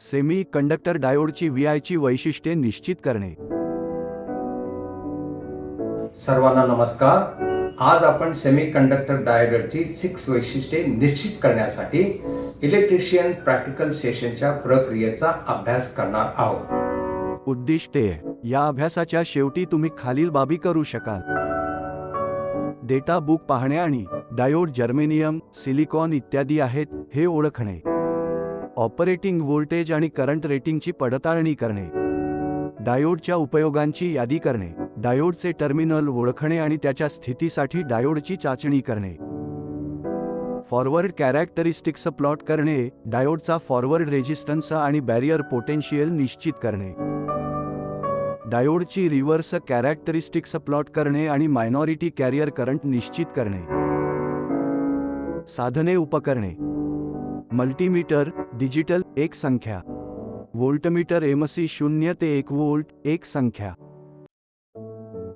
Semi conductor डायोडची VI वैशिष्ट्ये निश्चित करणे. सर्वांना नमस्कार. आज आपण सेमीकंडक्टर डायोडची 6 वैशिष्ट्ये निश्चित करण्यासाठी इलेक्ट्रिशियन प्रॅक्टिकल सेशनच्या प्रक्रियेचा अभ्यास करणार आहोत. उद्दिष्टे: या अभ्यासाच्या शेवटी तुम्ही खालील बाबी करू शकाल. डेटा बुक पाहणे आणि डायोड जर्मेनियम, सिलिकॉन इत्यादी आहेत हे ओळखणे. ऑपरेटिंग व्होल्टेज आणि करंट रेटिंगची पडताळणी करणे. डायोडच्या उपयोगांची यादी करणे. डायोडचे टर्मिनल ओळखणे आणि त्याच्या स्थितीसाठी डायोडची चाचणी करणे. फॉरवर्ड कॅरेक्टरिस्टिक्स प्लॉट करणे. डायोडचा फॉरवर्ड रेझिस्टन्स आणि बॅरियर पोटेन्शियल निश्चित करणे. डायोडची रिव्हर्स कॅरेक्टरिस्टिक्स प्लॉट करणे आणि मायनॉरिटी कॅरियर करंट निश्चित करणे. साधने उपकरणे: मल्टीमीटर डिजिटल 1 संख्या, व्होल्टमीटर MC 0 ते 1 व्होल्ट 1 संख्या,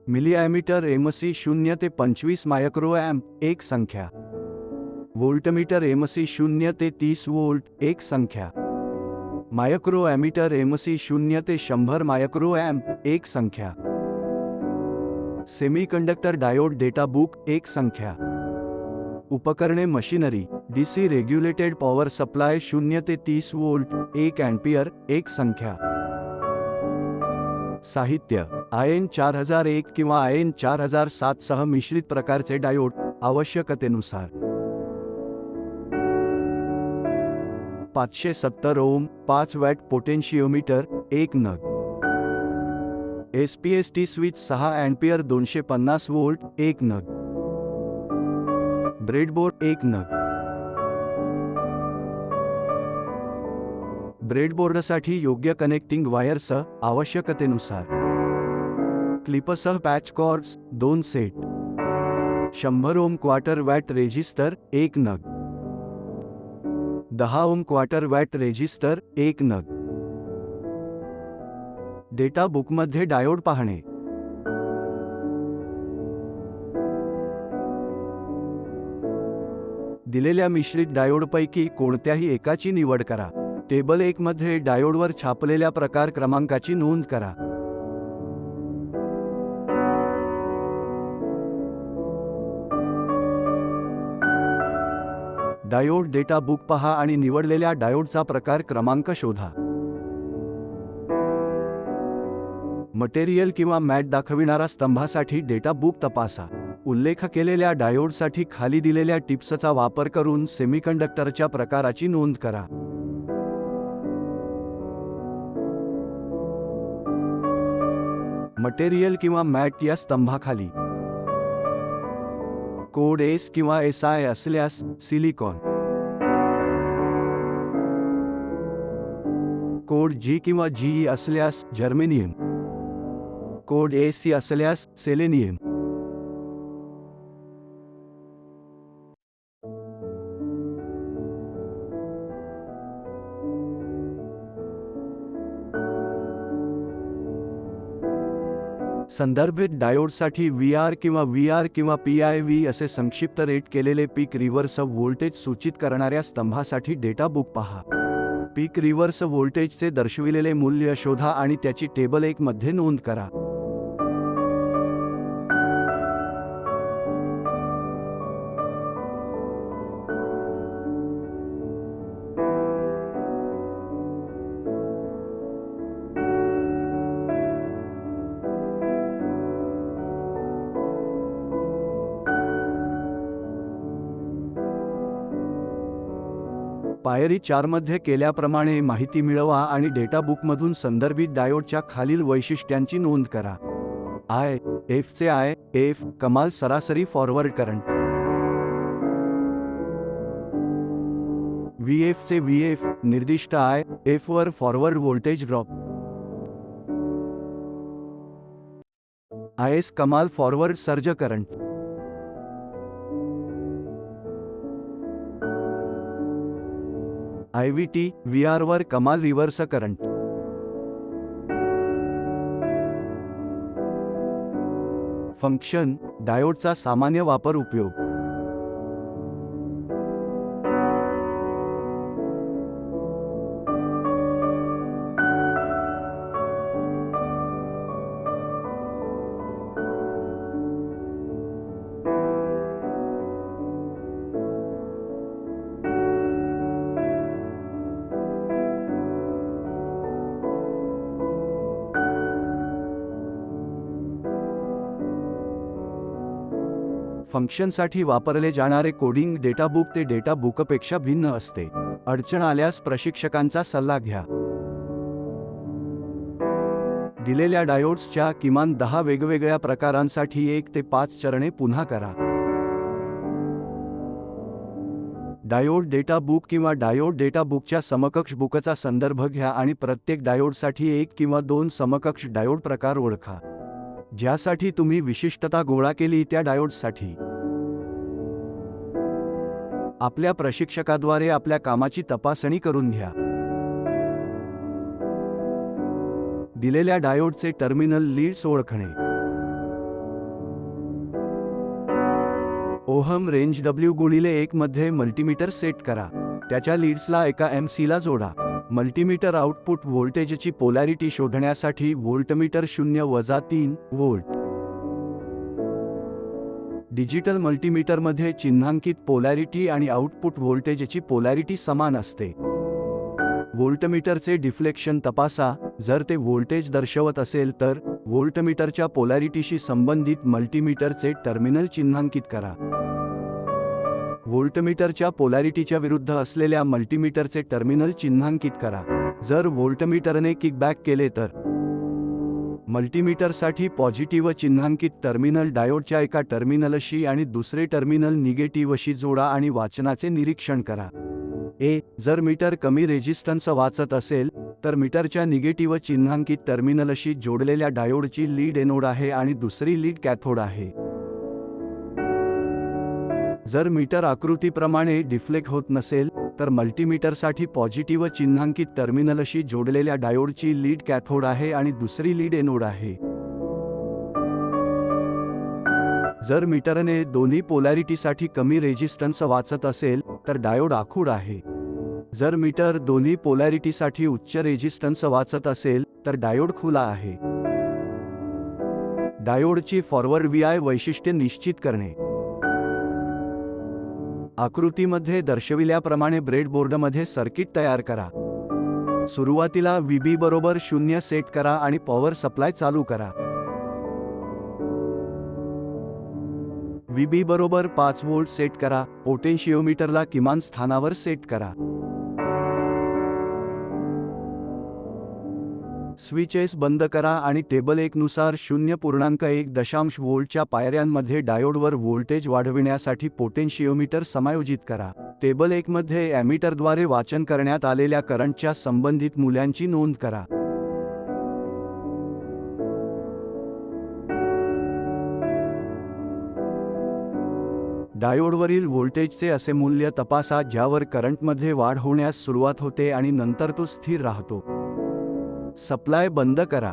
मिलीॲमीटर MC 0 ते 25 मायक्रोॲम्प 1 संख्या, व्होल्टमीटर MC 0 ते 30 व्होल्ट 1 संख्या, मायक्रोॲमीटर MC 0 ते 100 मायक्रोॲम्प 1 संख्या, सेमीकंडक्टर डायोड डेटा बुक 1 संख्या. उपकरणे machinery: DC regulated power supply 0 ते 30 व्होल्ट 1 अँपिअर 1 संख्या. साहित्य: IN 4001 किंवा IN 4007 सह मिश्रित प्रकारचे डायोड आवश्यकतेनुसार. 570 ओम 5 वॅट पोटेन्शिओमीटर 1 नग. SPST स्विच 6 अँपिअर 250 व्होल्ट 1 नग. ब्रेडबोर्ड 1 नग. ब्रेडबोर्डसाठी योग्य कनेक्टिंग वायरसह आवश्यकतेनुसार. क्लिपसह पॅच कॉर्ड्स 2 सेट. 100 ओम क्वार्टर वॅट रेझिस्टर 1 नग. 10 ओम क्वार्टर वॅट रेझिस्टर 1 नग. डेटा बुकमध्ये डायोड पाहणे. दिलेल्या मिश्रित डायोडपैकी कोणत्याही एकाची निवड करा. टेबल 1 मध्ये डायोडवर छापलेल्या प्रकार क्रमांकाची नोंद करा. डायोड डेटा बुक पहा आणि निवडलेल्या डायोडचा प्रकार क्रमांक शोधा. मटेरियल किंवा मॅट दाखविणारा स्तंभासाठी डेटा बुक तपासा. उल्लेख केलेल्या डायोडसाठी खाली दिलेल्या टिप्सचा वापर करून सेमीकंडक्टरच्या प्रकाराची नोंद करा. मटेरियल किंवा मॅट या स्तंभाखाली कोड S किंवा SI असल्यास सिलिकॉन, कोड G किंवा GE असल्यास जर्मेनियम, कोड AC असल्यास सेलेनियम. संदर्भित डायोडसाठी VR किंवा PIV असे संक्षिप्त रेट केलेले पीक रिव्हर्स व्होल्टेज सूचित करणाऱ्या स्तंभासाठी डेटा बुक पहा. पीक रिव्हर्स व्होल्टेजचे दर्शविलेले मूल्य शोधा आणि त्याची टेबल 1 मध्ये नोंद करा. पायरी 4 मध्ये केल्याप्रमाणे माहिती मिळवा आणि डेटा बुकमधून संदर्भित डायोडच्या खालील वैशिष्ट्यांची नोंद करा. F चे F कमाल सरासरी फॉरवर्ड करंट. VF चे VF निर्दिष्ट F वर फॉरवर्ड व्होल्टेज ड्रॉप. IS कमाल forward surge current. IVT VR वर कमाल रिव्हर्स करंट. फंक्शन डायोडचा सामान्य वापर उपयोग. फंक्शनसाठी वापरले जाणारे कोडिंग डेटा बुक ते डेटा बुकपेक्षा भिन्न असते. अडचण आल्यास प्रशिक्षकांचा सल्ला घ्या. दिलेल्या डायोड्सच्या किमान 10 वेगवेगळ्या प्रकारांसाठी 1 ते 5 चरणे पुन्हा करा. डायोड डेटा बुक किंवा डायोड डेटा बुकच्या समकक्ष बुकचा संदर्भ घ्या आणि प्रत्येक डायोडसाठी 1 किंवा 2 समकक्ष डायोड प्रकार ओळखा, ज्यासाठी तुम्ही विशिष्टता गोळा केली त्या डायोड्ससाठी. आपल्या प्रशिक्षकाद्वारे आपल्या कामाची तपासणी करून घ्या. दिलेल्या डायोडचे टर्मिनल लीड्स ओळखणे. ओहम रेंज W/1 मध्ये मल्टीमीटर सेट करा. त्याच्या लीड्सला एका MC ला जोडा. मल्टीमीटर आउटपुट व्होल्टेजची पोलॅरिटी शोधण्यासाठी व्होल्टमीटर 0-3 व्होल्ट. डिजिटल मल्टीमीटरमध्ये चिन्हांकित पोलॅरिटी आणि आउटपुट व्होल्टेजची पोलॅरिटी समान असते. व्होल्टमीटरचे डिफ्लेक्शन तपासा. जर ते व्होल्टेज दर्शवत असेल तर व्होल्टमीटरच्या पोलॅरिटीशी संबंधित मल्टीमीटरचे टर्मिनल चिन्हांकित करा. व्होल्टमीटरच्या पोलॅरिटीच्या विरुद्ध असलेल्या मल्टीमीटरचे टर्मिनल चिन्हांकित करा. जर व्होल्टमीटरने किकबॅक केले तर मल्टीमीटरसाठी पॉझिटिव्ह चिन्हांकित टर्मिनल डायोडच्या एका टर्मिनलशी आणि दुसरे टर्मिनल निगेटिव्हशी जोडा आणि वाचनाचे निरीक्षण करा. जर मीटर कमी रेझिस्टन्स वाचत असेल तर मीटरच्या निगेटिव्ह चिन्हांकित टर्मिनलशी जोडलेल्या डायोडची लीड एनोड आहे आणि दुसरी लीड कॅथोड आहे. जर मीटर आकृतीप्रमाणे डिफ्लेक्ट होत नसेल तर मल्टीमीटरसाठी पॉझिटिव्ह चिन्हांकित टर्मिनलशी जोडलेल्या डायोडची लीड कॅथोड आहे आणि दुसरी लीड एनोड आहे. जर मीटरने दोन्ही पोलॅरिटीसाठी कमी रेझिस्टन्स वाचत असेल तर डायोड आखूड आहे. जर मीटर दोन्ही पोलॅरिटीसाठी उच्च रेझिस्टन्स वाचत असेल तर डायोड खुला आहे. डायोडची फॉरवर्ड VI वैशिष्ट्ये निश्चित करणे. आकृतीमध्ये दर्शविल्याप्रमाणे ब्रेडबोर्डमध्ये सर्किट तयार करा. सुरुवातीला VB=0 सेट करा आणि पॉवर सप्लाय चालू करा. VB=5 व्होल्ट सेट करा. पोटेन्शिओमीटरला किमान स्थानावर सेट करा. स्विचेस बंद करा आणि टेबल 1 नुसार 0.1 व्होल्टच्या पायऱ्यांमध्ये डायोडवर व्होल्टेज वाढविण्यासाठी पोटेन्शिओमीटर समायोजित करा. टेबल 1 मध्ये ॲमीटरद्वारे वाचन करण्यात आलेल्या करंटच्या संबंधित मूल्यांची नोंद करा. डायोडवरील व्होल्टेजचे असे मूल्य तपासा ज्यावर करंटमध्ये वाढ होण्यास सुरुवात होते आणि नंतर तो स्थिर राहतो. सप्लाय बंद करा.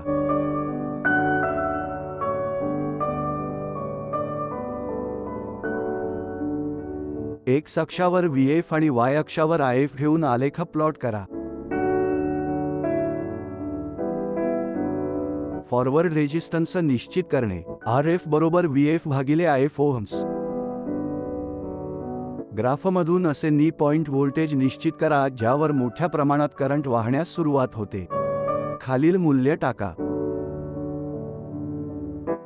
X अक्षावर VF आणि Y अक्षावर IF घेऊन आलेख प्लॉट करा. फॉरवर्ड रेझिस्टन्स निश्चित करणे. RF=VF/IF ohms. ग्राफमधून असे नी पॉइंट व्होल्टेज निश्चित करा ज्यावर मोठ्या प्रमाणात करंट वाहण्यास सुरुवात होते. खालील मूल्य टाका.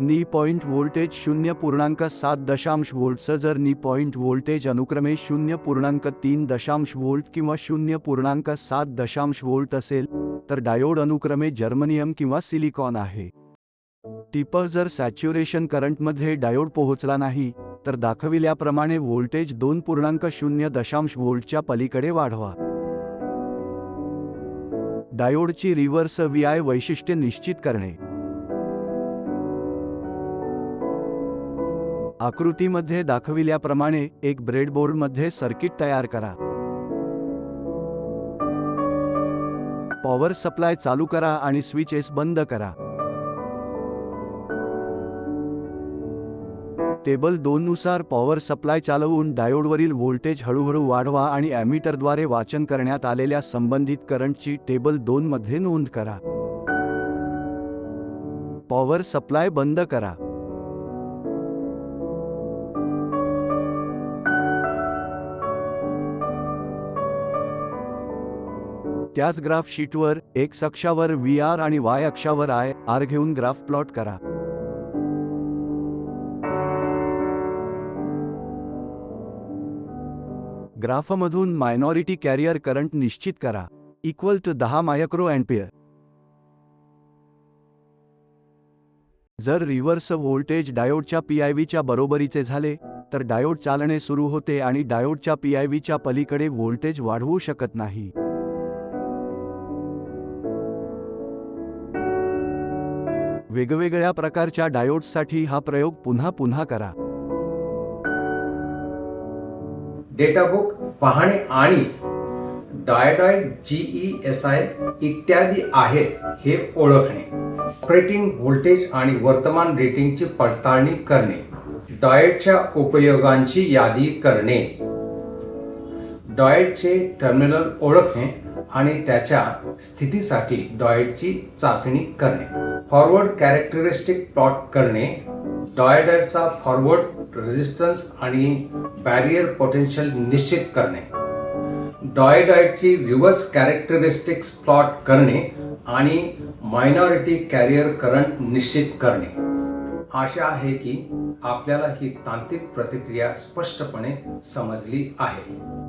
नी पॉइंट व्होल्टेज 0.7 व्होल्ट्स. जर नी पॉइंट व्होल्टेज अनुक्रमे 0.3 व्होल्ट किंवा 0.7 व्होल्ट असेल तर डायोड अनुक्रमे जर्मनियम किंवा सिलिकॉन आहे. टिप: जर सॅच्युरेशन करंटमध्ये डायोड पोहोचला नाही तर दाखविल्याप्रमाणे व्होल्टेज 2.0 व्होल्टच्या पलीकडे वाढवा. डायोडची रिव्हर्स VI वैशिष्ट्ये निश्चित करणे. आकृतीमध्ये दाखविल्याप्रमाणे एक ब्रेडबोर्डमध्ये सर्किट तयार करा. पॉवर सप्लाय चालू करा आणि स्विचेस बंद करा. टेबल 2 नुसार पॉवर सप्लाय चालवून डायोडवरील व्होल्टेज हळूहळू वाढवा आणि ॲमीटरद्वारे वाचन करण्यात आलेल्या संबंधित करंटची टेबल 2 मध्ये नोंद करा. पॉवर सप्लाय बंद करा. त्याच ग्राफ शीटवर X अक्षावर VR आणि Y अक्षावर IR घेऊन ग्राफ प्लॉट करा. ग्राफमधून मायनॉरिटी कॅरियर करंट निश्चित करा इक्वल टू 10 मायक्रो अँपिअर. जर रिव्हर्स व्होल्टेज डायोडच्या PIVच्या बरोबरीचे झाले तर डायोड चालणे सुरू होते आणि डायोडच्या PIVच्या पलीकडे व्होल्टेज वाढवू शकत नाही. वेगवेगळ्या प्रकारच्या डायोड्ससाठी हा प्रयोग पुन्हा पुन्हा करा. डेटा बुक पाहणे आणि डायोडाइड GESI इत्यादी आहेत हे ओळखणे, ऑपरेटिंग व्होल्टेज आणि वर्तमान रेटिंगची पडताळणी करणे, डायोडच्या उपयोगांची यादी करणे, डायोडचे टर्मिनल ओळखणे आणि त्याच्या स्थितीसाठी डायोडची चाचणी करणे, फॉरवर्ड कॅरेक्टरिस्टिक प्लॉट करणे, डायोडचा फॉरवर्ड रेझिस्टन्स आणि बॅरियर पोटेन्शियल निश्चित करणे, डायोडची रिव्हर्स कॅरेक्टरिस्टिक्स प्लॉट करणे आणि मायनॉरिटी कॅरियर करंट निश्चित करणे. आशा आहे की आपल्याला ही तांत्रिक प्रतिक्रिया स्पष्टपणे समजली आहे.